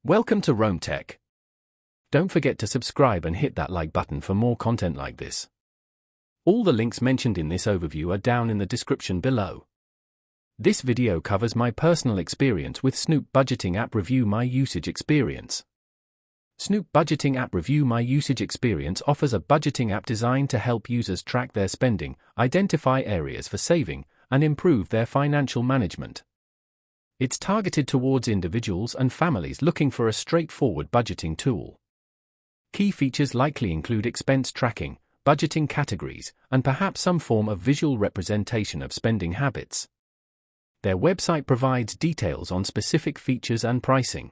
Welcome to Rome Tech. Don't forget to subscribe and hit that like button for more content like this. All the links mentioned in this overview are down in the description below. This video covers my personal experience with Snoop Budgeting App. Review my usage experience. Snoop Budgeting App. Review my usage experience offers a budgeting app designed to help users track their spending, identify areas for saving, and improve their financial management. It's targeted towards individuals and families looking for a straightforward budgeting tool. Key features likely include expense tracking, budgeting categories, and perhaps some form of visual representation of spending habits. Their website provides details on specific features and pricing.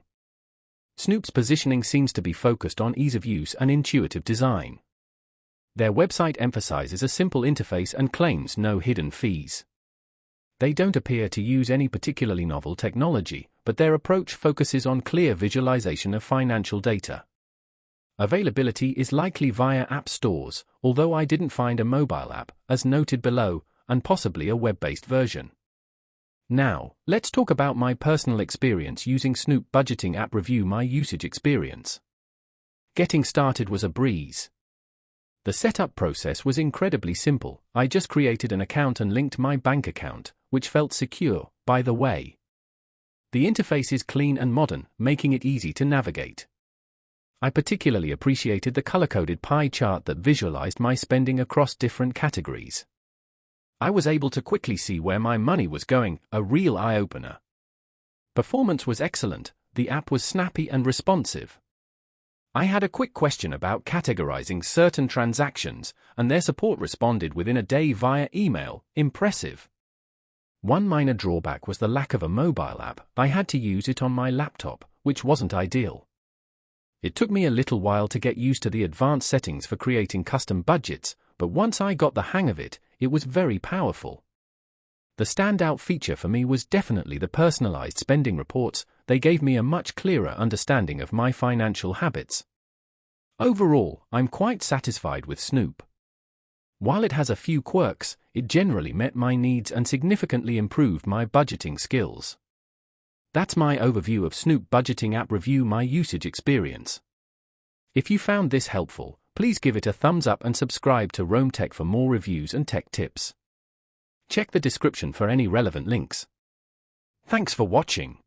Snoop's positioning seems to be focused on ease of use and intuitive design. Their website emphasizes a simple interface and claims no hidden fees. They don't appear to use any particularly novel technology, but their approach focuses on clear visualization of financial data. Availability is likely via app stores, although I didn't find a mobile app, as noted below, and possibly a web-based version. Now, let's talk about my personal experience using Snoop Budgeting App. Review my usage experience. Getting started was a breeze. The setup process was incredibly simple. I just created an account and linked my bank account, which felt secure, by the way. The interface is clean and modern, making it easy to navigate. I particularly appreciated the color-coded pie chart that visualized my spending across different categories. I was able to quickly see where my money was going, a real eye-opener. Performance was excellent, the app was snappy and responsive. I had a quick question about categorizing certain transactions, and their support responded within a day via email. Impressive. One minor drawback was the lack of a mobile app. I had to use it on my laptop, which wasn't ideal. It took me a little while to get used to the advanced settings for creating custom budgets, but once I got the hang of it, it was very powerful. The standout feature for me was definitely the personalized spending reports. They gave me a much clearer understanding of my financial habits. Overall, I'm quite satisfied with Snoop. While it has a few quirks, it generally met my needs and significantly improved my budgeting skills. That's my overview of Snoop Budgeting App. Review my usage experience. If you found this helpful, please give it a thumbs up and subscribe to Rome Tech for more reviews and tech tips. Check the description for any relevant links. Thanks for watching.